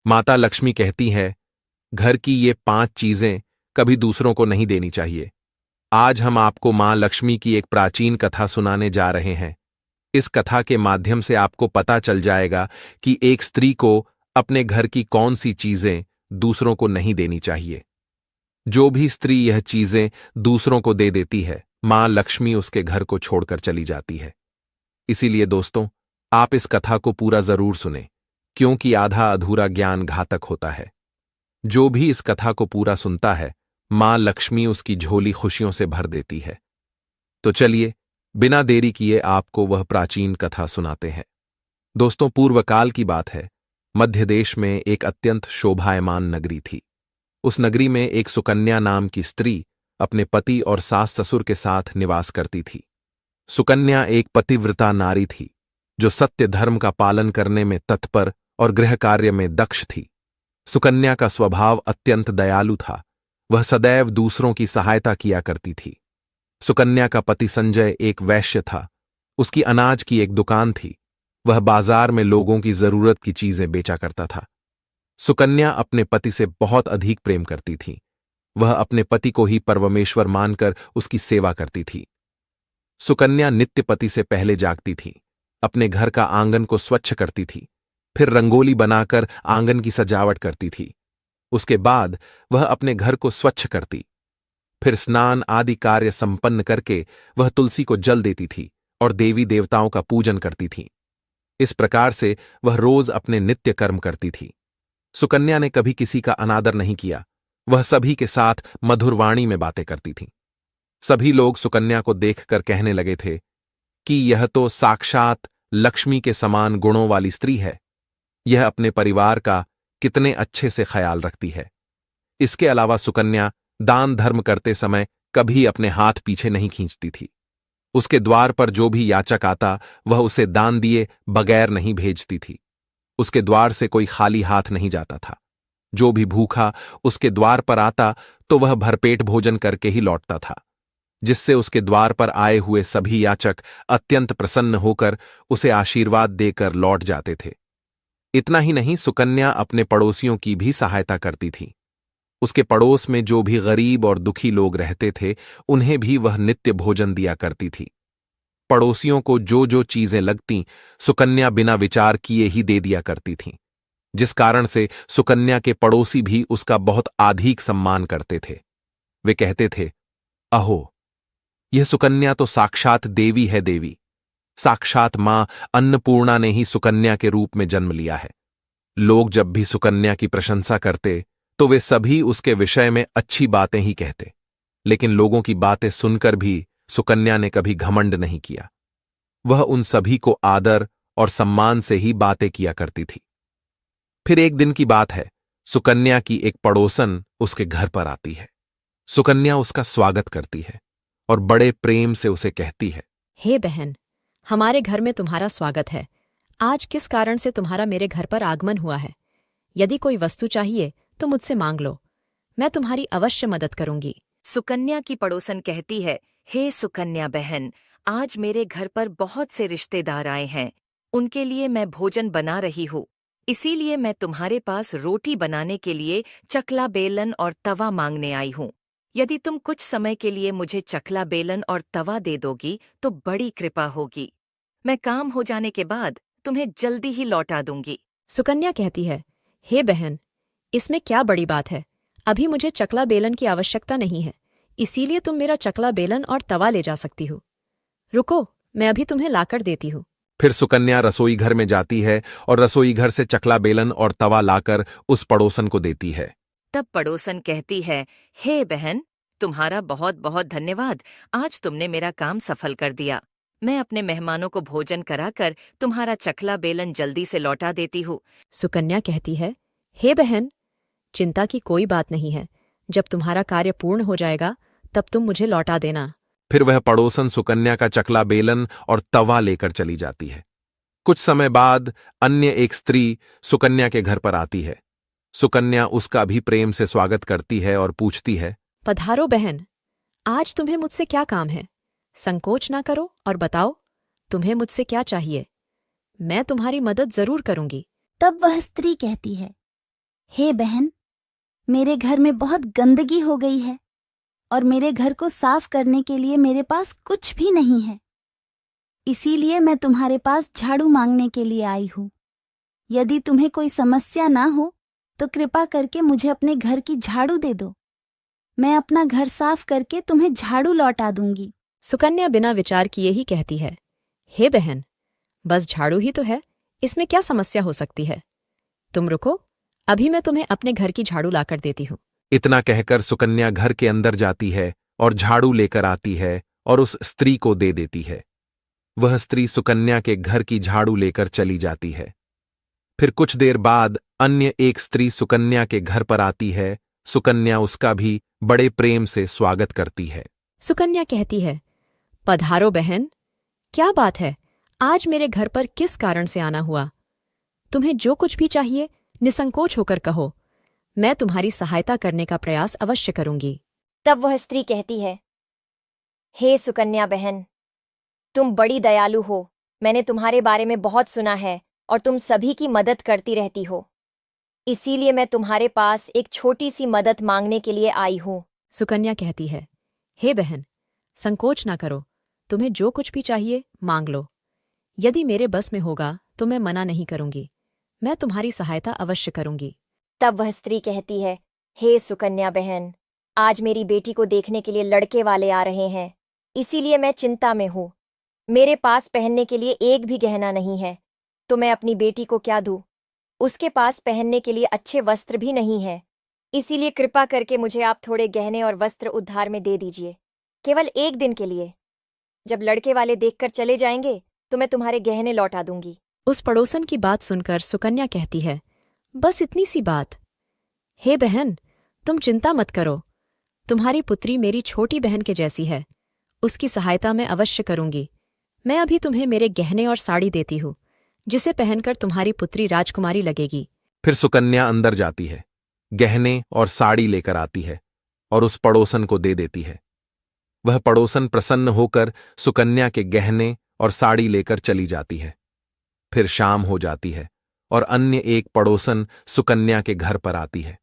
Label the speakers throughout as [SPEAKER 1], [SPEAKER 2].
[SPEAKER 1] माता लक्ष्मी कहती है, घर की ये 5 चीजें कभी दूसरों को नहीं देनी चाहिए। आज हम आपको मां लक्ष्मी की एक प्राचीन कथा सुनाने जा रहे हैं। इस कथा के माध्यम से आपको पता चल जाएगा कि एक स्त्री को अपने घर की कौन सी चीजें दूसरों को नहीं देनी चाहिए। जो भी स्त्री यह चीजें दूसरों को दे देती है, मां लक्ष्मी उसके घर को छोड़कर चली जाती है। इसीलिए दोस्तों, आप इस कथा को पूरा जरूर सुने, क्योंकि आधा अधूरा ज्ञान घातक होता है। जो भी इस कथा को पूरा सुनता है, मां लक्ष्मी उसकी झोली खुशियों से भर देती है। तो चलिए, बिना देरी किए आपको वह प्राचीन कथा सुनाते हैं। दोस्तों, पूर्वकाल की बात है। मध्य देश में एक अत्यंत शोभायमान नगरी थी। उस नगरी में एक सुकन्या नाम की स्त्री अपने पति और सास ससुर के साथ निवास करती थी। सुकन्या एक पतिव्रता नारी थी, जो सत्य धर्म का पालन करने में तत्पर और गृह कार्य में दक्ष थी। सुकन्या का स्वभाव अत्यंत दयालु था। वह सदैव दूसरों की सहायता किया करती थी। सुकन्या का पति संजय एक वैश्य था। उसकी अनाज की एक दुकान थी। वह बाजार में लोगों की जरूरत की चीजें बेचा करता था। सुकन्या अपने पति से बहुत अधिक प्रेम करती थी। वह अपने पति को ही परमेश्वर मानकर उसकी सेवा करती थी। सुकन्या नित्य पति से पहले जागती थी, अपने घर का आंगन को स्वच्छ करती थी, फिर रंगोली बनाकर आंगन की सजावट करती थी। उसके बाद वह अपने घर को स्वच्छ करती, फिर स्नान आदि कार्य संपन्न करके वह तुलसी को जल देती थी और देवी देवताओं का पूजन करती थी। इस प्रकार से वह रोज अपने नित्य कर्म करती थी। सुकन्या ने कभी किसी का अनादर नहीं किया। वह सभी के साथ मधुर वाणी में बातें करती थी। सभी लोग सुकन्या को देखकर कहने लगे थे कि यह तो साक्षात लक्ष्मी के समान गुणों वाली स्त्री है। यह अपने परिवार का कितने अच्छे से ख्याल रखती है। इसके अलावा सुकन्या दान धर्म करते समय कभी अपने हाथ पीछे नहीं खींचती थी। उसके द्वार पर जो भी याचक आता, वह उसे दान दिए बगैर नहीं भेजती थी। उसके द्वार से कोई खाली हाथ नहीं जाता था। जो भी भूखा उसके द्वार पर आता, तो वह भरपेट भोजन करके ही लौटता था, जिससे उसके द्वार पर आए हुए सभी याचक अत्यंत प्रसन्न होकर उसे आशीर्वाद देकर लौट जाते थे। इतना ही नहीं, सुकन्या अपने पड़ोसियों की भी सहायता करती थी। उसके पड़ोस में जो भी गरीब और दुखी लोग रहते थे, उन्हें भी वह नित्य भोजन दिया करती थी। पड़ोसियों को जो जो चीजें लगतीं, सुकन्या बिना विचार किए ही दे दिया करती थीं, जिस कारण से सुकन्या के पड़ोसी भी उसका बहुत अधिक सम्मान करते थे। वे कहते थे, अहो, यह सुकन्या तो साक्षात देवी है। देवी साक्षात मां अन्नपूर्णा ने ही सुकन्या के रूप में जन्म लिया है। लोग जब भी सुकन्या की प्रशंसा करते, तो वे सभी उसके विषय में अच्छी बातें ही कहते। लेकिन लोगों की बातें सुनकर भी सुकन्या ने कभी घमंड नहीं किया। वह उन सभी को आदर और सम्मान से ही बातें किया करती थी। फिर एक दिन की बात है, सुकन्या की एक पड़ोसन उसके घर पर आती है। सुकन्या उसका स्वागत करती है और बड़े प्रेम से उसे कहती है,
[SPEAKER 2] हे बहन, हमारे घर में तुम्हारा स्वागत है। आज किस कारण से तुम्हारा मेरे घर पर आगमन हुआ है? यदि कोई वस्तु चाहिए तो मुझसे मांग लो, मैं तुम्हारी अवश्य मदद करूंगी।
[SPEAKER 3] सुकन्या की पड़ोसन कहती है, हे सुकन्या बहन, आज मेरे घर पर बहुत से रिश्तेदार आए हैं। उनके लिए मैं भोजन बना रही हूँ। इसीलिए मैं तुम्हारे पास रोटी बनाने के लिए चकला बेलन और तवा मांगने आई हूँ। यदि तुम कुछ समय के लिए मुझे चकला बेलन और तवा दे दोगी तो बड़ी कृपा होगी। मैं काम हो जाने के बाद तुम्हें जल्दी ही लौटा दूंगी।
[SPEAKER 2] सुकन्या कहती है, हे बहन, इसमें क्या बड़ी बात है? अभी मुझे चकला बेलन की आवश्यकता नहीं है, इसीलिए तुम मेरा चकला बेलन और तवा ले जा सकती हो। रुको, मैं अभी तुम्हें लाकर देती हूँ।
[SPEAKER 1] फिर सुकन्या रसोई घर में जाती है और रसोई घर से चकला बेलन और तवा लाकर उस पड़ोसन को देती है।
[SPEAKER 3] तब पड़ोसन कहती है, हे बहन, तुम्हारा बहुत बहुत धन्यवाद। आज तुमने मेरा काम सफल कर दिया। मैं अपने मेहमानों को भोजन कराकर तुम्हारा चकला बेलन जल्दी से लौटा देती हूँ।
[SPEAKER 2] सुकन्या कहती है, हे बहन, चिंता की कोई बात नहीं है। जब तुम्हारा कार्य पूर्ण हो जाएगा तब तुम मुझे लौटा देना।
[SPEAKER 1] फिर वह पड़ोसन सुकन्या का चकला बेलन और तवा लेकर चली जाती है। कुछ समय बाद अन्य एक स्त्री सुकन्या के घर पर आती है। सुकन्या उसका भी प्रेम से स्वागत करती है और पूछती है,
[SPEAKER 2] पधारो बहन, आज तुम्हें मुझसे क्या काम है? संकोच ना करो और बताओ, तुम्हें मुझसे क्या चाहिए? मैं तुम्हारी मदद जरूर करूंगी।
[SPEAKER 4] तब वह स्त्री कहती है, हे बहन, मेरे घर में बहुत गंदगी हो गई है और मेरे घर को साफ करने के लिए मेरे पास कुछ भी नहीं है। इसीलिए मैं तुम्हारे पास झाड़ू मांगने के लिए आई हूँ। यदि तुम्हें कोई समस्या ना हो तो कृपा करके मुझे अपने घर की झाड़ू दे दो। मैं अपना घर साफ करके तुम्हें झाड़ू लौटा दूंगी।
[SPEAKER 2] सुकन्या बिना विचार किए ही कहती है, हे बहन, बस झाड़ू ही तो है, इसमें क्या समस्या हो सकती है? तुम रुको, अभी मैं तुम्हें अपने घर की झाड़ू लाकर देती हूँ।
[SPEAKER 1] इतना कहकर सुकन्या घर के अंदर जाती है और झाड़ू लेकर आती है और उस स्त्री को दे देती है। वह स्त्री सुकन्या के घर की झाड़ू लेकर चली जाती है। फिर कुछ देर बाद अन्य एक स्त्री सुकन्या के घर पर आती है। सुकन्या उसका भी बड़े प्रेम से स्वागत करती है।
[SPEAKER 2] सुकन्या कहती है, पधारो बहन, क्या बात है, आज मेरे घर पर किस कारण से आना हुआ? तुम्हें जो कुछ भी चाहिए निसंकोच होकर कहो, मैं तुम्हारी सहायता करने का प्रयास अवश्य करूंगी।
[SPEAKER 5] तब वह स्त्री कहती है, हे सुकन्या बहन, तुम बड़ी दयालु हो। मैंने तुम्हारे बारे में बहुत सुना है और तुम सभी की मदद करती रहती हो। इसीलिए मैं तुम्हारे पास एक छोटी सी मदद मांगने के लिए आई हूं।
[SPEAKER 2] सुकन्या कहती है, हे बहन, संकोच ना करो, तुम्हें जो कुछ भी चाहिए मांग लो। यदि मेरे बस में होगा तो मैं मना नहीं करूंगी, मैं तुम्हारी सहायता अवश्य करूंगी।
[SPEAKER 5] तब वह स्त्री कहती है, हे सुकन्या बहन, आज मेरी बेटी को देखने के लिए लड़के वाले आ रहे हैं, इसीलिए मैं चिंता में हूं। मेरे पास पहनने के लिए एक भी गहना नहीं है, तो मैं अपनी बेटी को क्या दूं? उसके पास पहनने के लिए अच्छे वस्त्र भी नहीं है, इसीलिए कृपा करके मुझे आप थोड़े गहने और वस्त्र उधार में दे दीजिए, केवल एक दिन के लिए। जब लड़के वाले देखकर चले जाएंगे तो मैं तुम्हारे गहने लौटा दूंगी।
[SPEAKER 2] उस पड़ोसन की बात सुनकर सुकन्या कहती है, बस इतनी सी बात? हे बहन, तुम चिंता मत करो, तुम्हारी पुत्री मेरी छोटी बहन के जैसी है, उसकी सहायता मैं अवश्य करूंगी। मैं अभी तुम्हें मेरे गहने और साड़ी देती हूँ, जिसे पहनकर तुम्हारी पुत्री राजकुमारी लगेगी।
[SPEAKER 1] फिर सुकन्या अंदर जाती है, गहने और साड़ी लेकर आती है और उस पड़ोसन को दे देती है। वह पड़ोसन प्रसन्न होकर सुकन्या के गहने और साड़ी लेकर चली जाती है। फिर शाम हो जाती है और अन्य एक पड़ोसन सुकन्या के घर पर आती है।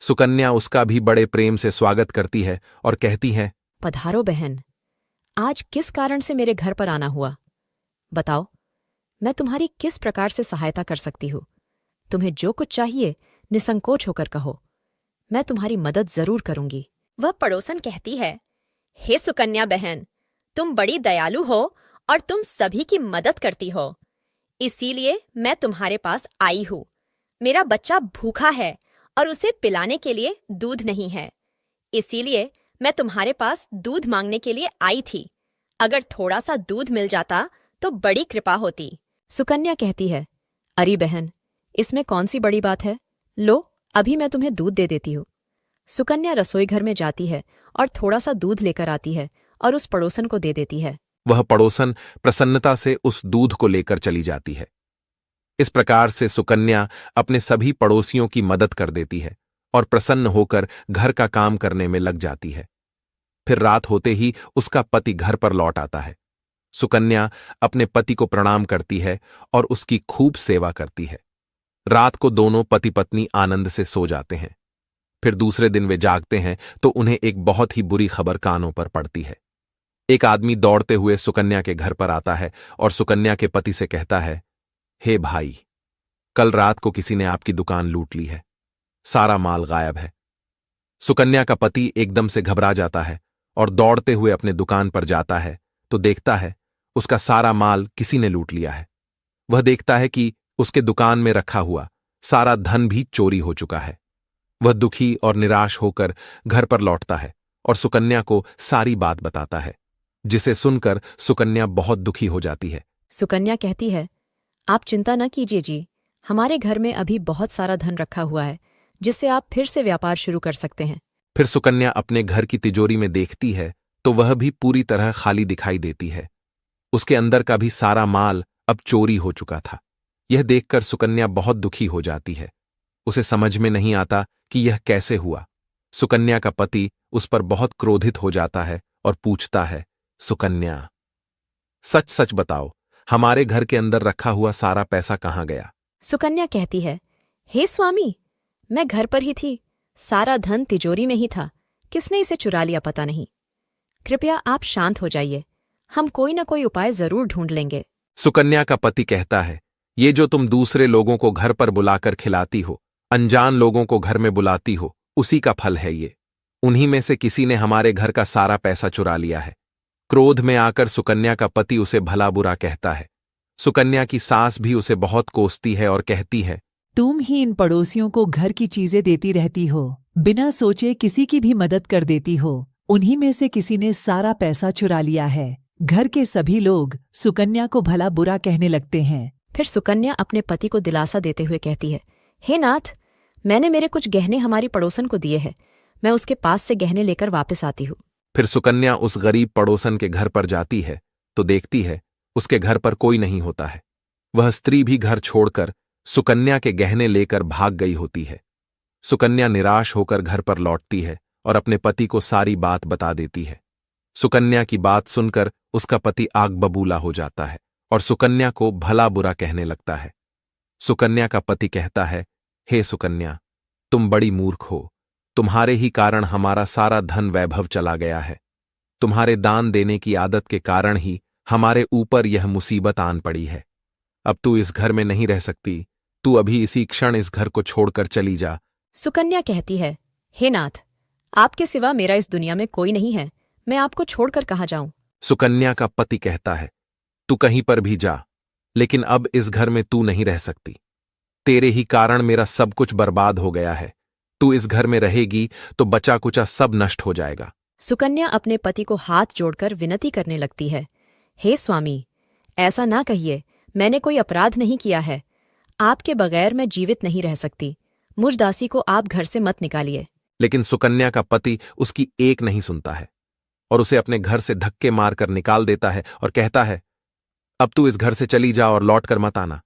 [SPEAKER 1] सुकन्या उसका भी बड़े प्रेम से स्वागत करती है और कहती है,
[SPEAKER 2] पधारो बहन, आज किस कारण से मेरे घर पर आना हुआ? बताओ, मैं तुम्हारी किस प्रकार से सहायता कर सकती हूँ? तुम्हें जो कुछ चाहिए निसंकोच होकर कहो, मैं तुम्हारी मदद जरूर करूंगी। वह पड़ोसन कहती है, हे सुकन्या बहन, तुम बड़ी दयालु हो और तुम सभी की मदद करती हो, इसीलिए मैं तुम्हारे पास आई हूँ। मेरा बच्चा भूखा है और उसे पिलाने के लिए दूध नहीं है, इसीलिए मैं तुम्हारे पास दूध मांगने के लिए आई थी। अगर थोड़ा सा दूध मिल जाता तो बड़ी कृपा होती। सुकन्या कहती है, अरे बहन, इसमें कौन सी बड़ी बात है? लो, अभी मैं तुम्हें दूध दे देती हूँ। सुकन्या रसोई घर में जाती है और थोड़ा सा दूध लेकर आती है और उस पड़ोसन को दे देती है।
[SPEAKER 1] वह पड़ोसन प्रसन्नता से उस दूध को लेकर चली जाती है। इस प्रकार से सुकन्या अपने सभी पड़ोसियों की मदद कर देती है और प्रसन्न होकर घर का काम करने में लग जाती है। फिर रात होते ही उसका पति घर पर लौट आता है। सुकन्या अपने पति को प्रणाम करती है और उसकी खूब सेवा करती है। रात को दोनों पति पत्नी आनंद से सो जाते हैं। फिर दूसरे दिन वे जागते हैं तो उन्हें एक बहुत ही बुरी खबर कानों पर पड़ती है। एक आदमी दौड़ते हुए सुकन्या के घर पर आता है और सुकन्या के पति से कहता है, हे भाई, कल रात को किसी ने आपकी दुकान लूट ली है, सारा माल गायब है। सुकन्या का पति एकदम से घबरा जाता है और दौड़ते हुए अपने दुकान पर जाता है तो देखता है उसका सारा माल किसी ने लूट लिया है। वह देखता है कि उसके दुकान में रखा हुआ सारा धन भी चोरी हो चुका है। वह दुखी और निराश होकर घर पर लौटता है और सुकन्या को सारी बात बताता है, जिसे सुनकर सुकन्या बहुत दुखी हो जाती है।
[SPEAKER 2] सुकन्या कहती है, आप चिंता न कीजिए जी, हमारे घर में अभी बहुत सारा धन रखा हुआ है, जिससे आप फिर से व्यापार शुरू कर सकते हैं।
[SPEAKER 1] फिर सुकन्या अपने घर की तिजोरी में देखती है तो वह भी पूरी तरह खाली दिखाई देती है। उसके अंदर का भी सारा माल अब चोरी हो चुका था। यह देखकर सुकन्या बहुत दुखी हो जाती है। उसे समझ में नहीं आता कि यह कैसे हुआ। सुकन्या का पति उस पर बहुत क्रोधित हो जाता है और पूछता है, सुकन्या, सच सच बताओ, हमारे घर के अंदर रखा हुआ सारा पैसा कहाँ गया?
[SPEAKER 2] सुकन्या कहती है, हे स्वामी, मैं घर पर ही थी, सारा धन तिजोरी में ही था, किसने इसे चुरा लिया पता नहीं। कृपया आप शांत हो जाइए, हम कोई न कोई उपाय जरूर ढूंढ लेंगे।
[SPEAKER 1] सुकन्या का पति कहता है, ये जो तुम दूसरे लोगों को घर पर बुलाकर खिलाती हो, अनजान लोगों को घर में बुलाती हो, उसी का फल है ये। उन्हीं में से किसी ने हमारे घर का सारा पैसा चुरा लिया है। क्रोध में आकर सुकन्या का पति उसे भला बुरा कहता है। सुकन्या की सास भी उसे बहुत कोसती है और कहती है,
[SPEAKER 6] तुम ही इन पड़ोसियों को घर की चीजें देती रहती हो, बिना सोचे किसी की भी मदद कर देती हो। उन्हीं में से किसी ने सारा पैसा चुरा लिया है। घर के सभी लोग सुकन्या को भला बुरा कहने लगते हैं।
[SPEAKER 2] फिर सुकन्या अपने पति को दिलासा देते हुए कहती है, हे नाथ, मैंने मेरे कुछ गहने हमारी पड़ोसन को दिए हैं, मैं उसके पास से गहने लेकर वापस आती हूँ।
[SPEAKER 1] फिर सुकन्या उस गरीब पड़ोसन के घर पर जाती है तो देखती है उसके घर पर कोई नहीं होता है। वह स्त्री भी घर छोड़कर सुकन्या के गहने लेकर भाग गई होती है। सुकन्या निराश होकर घर पर लौटती है और अपने पति को सारी बात बता देती है। सुकन्या की बात सुनकर उसका पति आग बबूला हो जाता है और सुकन्या को भला बुरा कहने लगता है। सुकन्या का पति कहता है, हे सुकन्या, तुम बड़ी मूर्ख हो, तुम्हारे ही कारण हमारा सारा धन वैभव चला गया है। तुम्हारे दान देने की आदत के कारण ही हमारे ऊपर यह मुसीबत आन पड़ी है। अब तू इस घर में नहीं रह सकती, तू अभी इसी क्षण इस घर को छोड़कर चली जा।
[SPEAKER 2] सुकन्या कहती है, हे नाथ, आपके सिवा मेरा इस दुनिया में कोई नहीं है, मैं आपको छोड़कर कहाँ जाऊं।
[SPEAKER 1] सुकन्या का पति कहता है, तू कहीं पर भी जा, लेकिन अब इस घर में तू नहीं रह सकती। तेरे ही कारण मेरा सब कुछ बर्बाद हो गया है। तू इस घर में रहेगी तो बचा कुचा सब नष्ट हो जाएगा।
[SPEAKER 2] सुकन्या अपने पति को हाथ जोड़कर विनती करने लगती है, हे स्वामी, ऐसा ना कहिए, मैंने कोई अपराध नहीं किया है। आपके बगैर मैं जीवित नहीं रह सकती, मुझ दासी को आप घर से मत निकालिए।
[SPEAKER 1] लेकिन सुकन्या का पति उसकी एक नहीं सुनता है और उसे अपने घर से धक्के मारकर निकाल देता है और कहता है, अब तू इस घर से चली जा और लौट कर मत आना।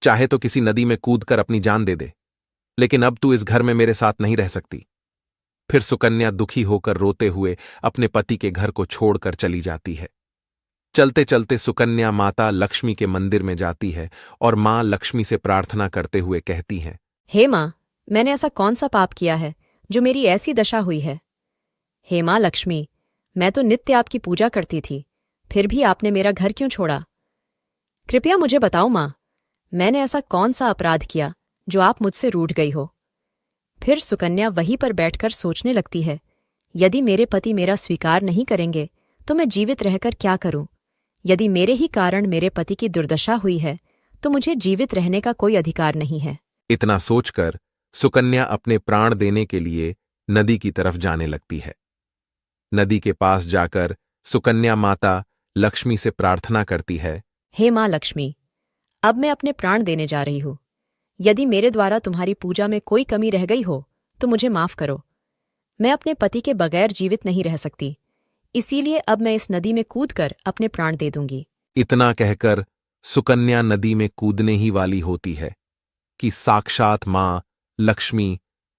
[SPEAKER 1] चाहे तो किसी नदी में कूदकर अपनी जान दे दे, लेकिन अब तू इस घर में मेरे साथ नहीं रह सकती। फिर सुकन्या दुखी होकर रोते हुए अपने पति के घर को छोड़कर चली जाती है। चलते चलते सुकन्या माता लक्ष्मी के मंदिर में जाती है और मां लक्ष्मी से प्रार्थना करते हुए कहती हैं,
[SPEAKER 2] हे माँ, मैंने ऐसा कौन सा पाप किया है जो मेरी ऐसी दशा हुई है। हे माँ लक्ष्मी, मैं तो नित्य आपकी पूजा करती थी, फिर भी आपने मेरा घर क्यों छोड़ा। कृपया मुझे बताओ माँ, मैंने ऐसा कौन सा अपराध किया जो आप मुझसे रूठ गई हो। फिर सुकन्या वहीं पर बैठकर सोचने लगती है, यदि मेरे पति मेरा स्वीकार नहीं करेंगे तो मैं जीवित रहकर क्या करूं। यदि मेरे ही कारण मेरे पति की दुर्दशा हुई है तो मुझे जीवित रहने का कोई अधिकार नहीं है।
[SPEAKER 1] इतना सोचकर सुकन्या अपने प्राण देने के लिए नदी की तरफ जाने लगती है। नदी के पास जाकर सुकन्या माता लक्ष्मी से प्रार्थना करती है,
[SPEAKER 2] हे माँ लक्ष्मी, अब मैं अपने प्राण देने जा रही हूँ। यदि मेरे द्वारा तुम्हारी पूजा में कोई कमी रह गई हो तो मुझे माफ करो। मैं अपने पति के बगैर जीवित नहीं रह सकती, इसीलिए अब मैं इस नदी में कूदकर अपने प्राण दे दूंगी।
[SPEAKER 1] इतना कहकर सुकन्या नदी में कूदने ही वाली होती है कि साक्षात मां लक्ष्मी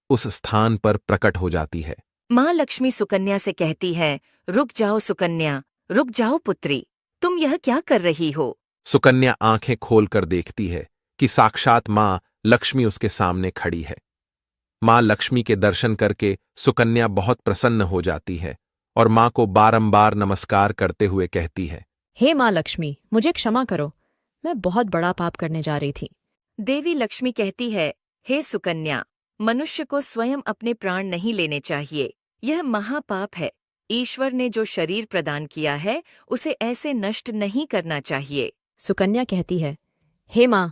[SPEAKER 1] उस स्थान पर प्रकट हो जाती है।
[SPEAKER 3] माँ लक्ष्मी सुकन्या से कहती है, रुक जाओ सुकन्या, रुक जाओ पुत्री, तुम यह क्या कर रही हो।
[SPEAKER 1] सुकन्या आंखें खोलकर देखती है कि साक्षात मां लक्ष्मी उसके सामने खड़ी है। मां लक्ष्मी के दर्शन करके सुकन्या बहुत प्रसन्न हो जाती है और मां को बारंबार नमस्कार करते हुए कहती है,
[SPEAKER 2] हे माँ लक्ष्मी, मुझे क्षमा करो, मैं बहुत बड़ा पाप करने जा रही थी।
[SPEAKER 3] देवी लक्ष्मी कहती है, हे सुकन्या, मनुष्य को स्वयं अपने प्राण नहीं लेने चाहिए, यह महापाप है। ईश्वर ने जो शरीर प्रदान किया है उसे ऐसे नष्ट नहीं करना चाहिए।
[SPEAKER 2] सुकन्या कहती है, हे माँ,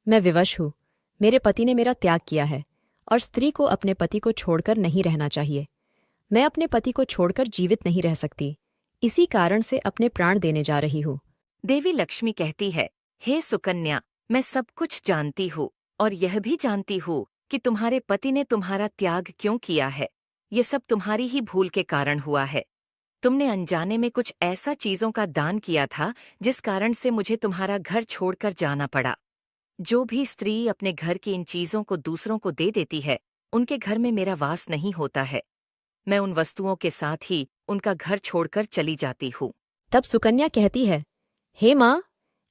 [SPEAKER 2] मैं विवश हूँ, मेरे पति ने मेरा त्याग किया है और स्त्री को अपने पति को छोड़कर नहीं रहना चाहिए। मैं अपने पति को छोड़कर जीवित नहीं रह सकती, इसी कारण से अपने प्राण देने जा रही हूँ।
[SPEAKER 3] देवी लक्ष्मी कहती है, हे सुकन्या, मैं सब कुछ जानती हूँ और यह भी जानती हूँ कि तुम्हारे पति ने तुम्हारा त्याग क्यों किया है। ये सब तुम्हारी ही भूल के कारण हुआ है। तुमने अनजाने में कुछ ऐसा चीजों का दान किया था जिस कारण से मुझे तुम्हारा घर छोड़कर जाना पड़ा। जो भी स्त्री अपने घर की इन चीजों को दूसरों को दे देती है, उनके घर में मेरा वास नहीं होता है। मैं उन वस्तुओं के साथ ही उनका घर छोड़कर चली जाती हूँ।
[SPEAKER 2] तब सुकन्या कहती है, हे माँ,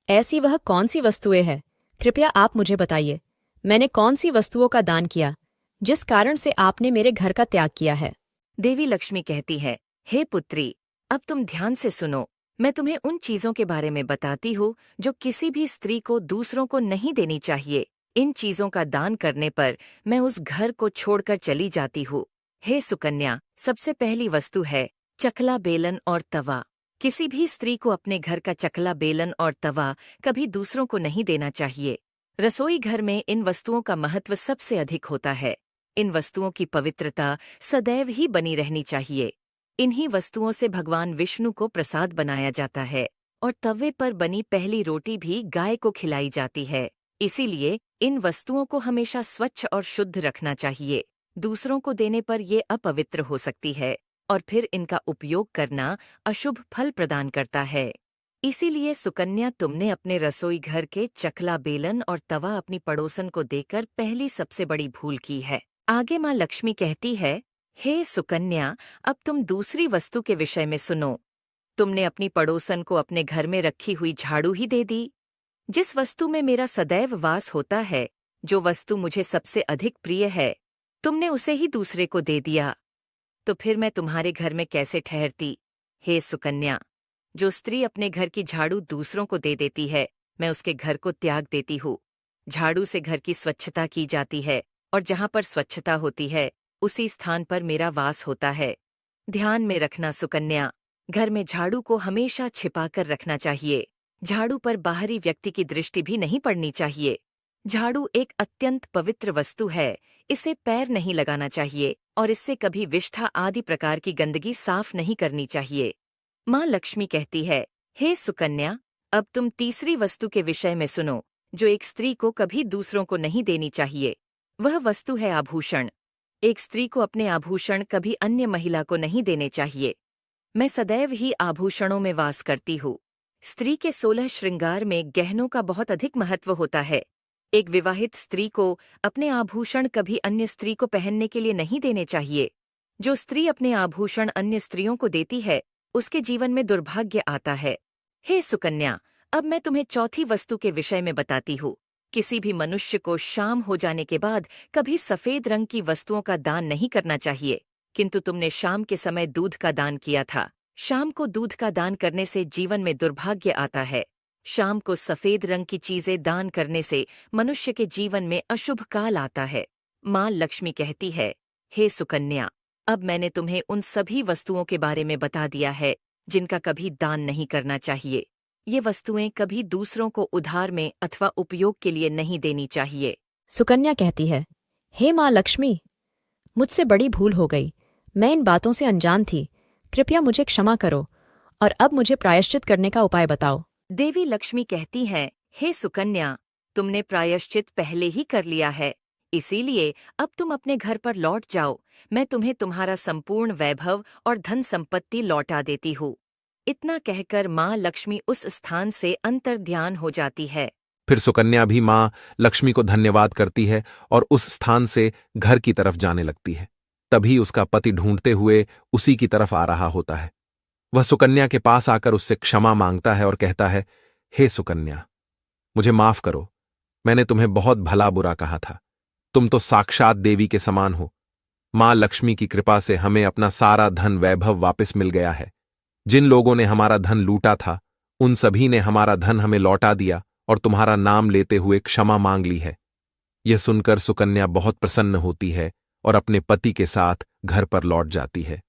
[SPEAKER 2] ऐसी वह कौन सी वस्तुएं हैं, कृपया आप मुझे बताइए। मैंने कौन सी वस्तुओं का दान किया जिस कारण से आपने मेरे घर का त्याग किया है।
[SPEAKER 3] देवी लक्ष्मी कहती है, हे पुत्री, अब तुम ध्यान से सुनो। मैं तुम्हें उन चीजों के बारे में बताती हूँ जो किसी भी स्त्री को दूसरों को नहीं देनी चाहिए। इन चीजों का दान करने पर मैं उस घर को छोड़कर चली जाती हूँ। हे सुकन्या, सबसे पहली वस्तु है चकला बेलन और तवा। किसी भी स्त्री को अपने घर का चकला बेलन और तवा कभी दूसरों को नहीं देना चाहिए। रसोई घर में इन वस्तुओं का महत्व सबसे अधिक होता है। इन वस्तुओं की पवित्रता सदैव ही बनी रहनी चाहिए। इन्हीं वस्तुओं से भगवान विष्णु को प्रसाद बनाया जाता है और तवे पर बनी पहली रोटी भी गाय को खिलाई जाती है। इसीलिए इन वस्तुओं को हमेशा स्वच्छ और शुद्ध रखना चाहिए। दूसरों को देने पर ये अपवित्र हो सकती है और फिर इनका उपयोग करना अशुभ फल प्रदान करता है। इसीलिए सुकन्या, तुमने अपने रसोई घर के चकला बेलन और तवा अपनी पड़ोसन को देकर पहली सबसे बड़ी भूल की है। आगे माँ लक्ष्मी कहती है, हे सुकन्या, अब तुम दूसरी वस्तु के विषय में सुनो। तुमने अपनी पड़ोसन को अपने घर में रखी हुई झाड़ू ही दे दी। जिस वस्तु में मेरा सदैव वास होता है, जो वस्तु मुझे सबसे अधिक प्रिय है, तुमने उसे ही दूसरे को दे दिया। तो फिर मैं तुम्हारे घर में कैसे ठहरती? हे सुकन्या, जो स्त्री अपने घर की झाड़ू दूसरों को दे देती है, मैं उसके घर को त्याग देती हूँ। झाड़ू से घर की स्वच्छता की जाती है और जहाँ पर स्वच्छता होती है उसी स्थान पर मेरा वास होता है। ध्यान में रखना सुकन्या, घर में झाड़ू को हमेशा छिपाकर रखना चाहिए। झाड़ू पर बाहरी व्यक्ति की दृष्टि भी नहीं पड़नी चाहिए। झाड़ू एक अत्यंत पवित्र वस्तु है। इसे पैर नहीं लगाना चाहिए और इससे कभी विष्ठा आदि प्रकार की गंदगी साफ नहीं करनी चाहिए। माँ लक्ष्मी कहती है, हे सुकन्या, अब तुम तीसरी वस्तु के विषय में सुनो, जो एक स्त्री को कभी दूसरों को नहीं देनी चाहिए। वह वस्तु है आभूषण। एक स्त्री को अपने आभूषण कभी अन्य महिला को नहीं देने चाहिए। मैं सदैव ही आभूषणों में वास करती हूँ। स्त्री के 16 श्रृंगार में गहनों का बहुत अधिक महत्व होता है। एक विवाहित स्त्री को अपने आभूषण कभी अन्य स्त्री को पहनने के लिए नहीं देने चाहिए। जो स्त्री अपने आभूषण अन्य स्त्रियों को देती है, उसके जीवन में दुर्भाग्य आता है। हे सुकन्या, अब मैं तुम्हें चौथी वस्तु के विषय में बताती हूँ। किसी भी मनुष्य को शाम हो जाने के बाद कभी सफेद रंग की वस्तुओं का दान नहीं करना चाहिए, किंतु तुमने शाम के समय दूध का दान किया था। शाम को दूध का दान करने से जीवन में दुर्भाग्य आता है। शाम को सफेद रंग की चीजें दान करने से मनुष्य के जीवन में अशुभ काल आता है। माँ लक्ष्मी कहती है, हे सुकन्या, अब मैंने तुम्हें उन सभी वस्तुओं के बारे में बता दिया है जिनका कभी दान नहीं करना चाहिए। ये वस्तुएं कभी दूसरों को उधार में अथवा उपयोग के लिए नहीं देनी चाहिए।
[SPEAKER 2] सुकन्या कहती है, हे माँ लक्ष्मी, मुझसे बड़ी भूल हो गई। मैं इन बातों से अनजान थी। कृपया मुझे क्षमा करो और अब मुझे प्रायश्चित करने का उपाय बताओ।
[SPEAKER 3] देवी लक्ष्मी कहती है, हे सुकन्या, तुमने प्रायश्चित पहले ही कर लिया है, इसीलिए अब तुम अपने घर पर लौट जाओ। मैं तुम्हें तुम्हारा संपूर्ण वैभव और धन संपत्ति लौटा देती हूँ। इतना कहकर माँ लक्ष्मी उस स्थान से अंतर्ध्यान हो जाती है।
[SPEAKER 1] फिर सुकन्या भी माँ लक्ष्मी को धन्यवाद करती है और उस स्थान से घर की तरफ जाने लगती है। तभी उसका पति ढूंढते हुए उसी की तरफ आ रहा होता है। वह सुकन्या के पास आकर उससे क्षमा मांगता है और कहता है, हे सुकन्या, मुझे माफ करो। मैंने तुम्हें बहुत भला बुरा कहा था। तुम तो साक्षात देवी के समान हो। माँ लक्ष्मी की कृपा से हमें अपना सारा धन वैभव वापस मिल गया है। जिन लोगों ने हमारा धन लूटा था, उन सभी ने हमारा धन हमें लौटा दिया और तुम्हारा नाम लेते हुए क्षमा मांग ली है। यह सुनकर सुकन्या बहुत प्रसन्न होती है और अपने पति के साथ घर पर लौट जाती है।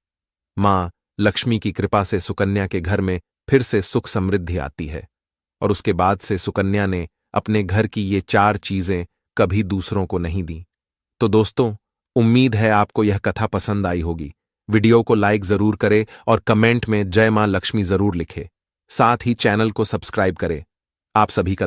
[SPEAKER 1] माँ लक्ष्मी की कृपा से सुकन्या के घर में फिर से सुख समृद्धि आती है और उसके बाद से सुकन्या ने अपने घर की ये 4 चीजें कभी दूसरों को नहीं दी। तो दोस्तों, उम्मीद है आपको यह कथा पसंद आई होगी। वीडियो को लाइक जरूर करें और कमेंट में जय मां लक्ष्मी जरूर लिखें। साथ ही चैनल को सब्सक्राइब करें। आप सभी का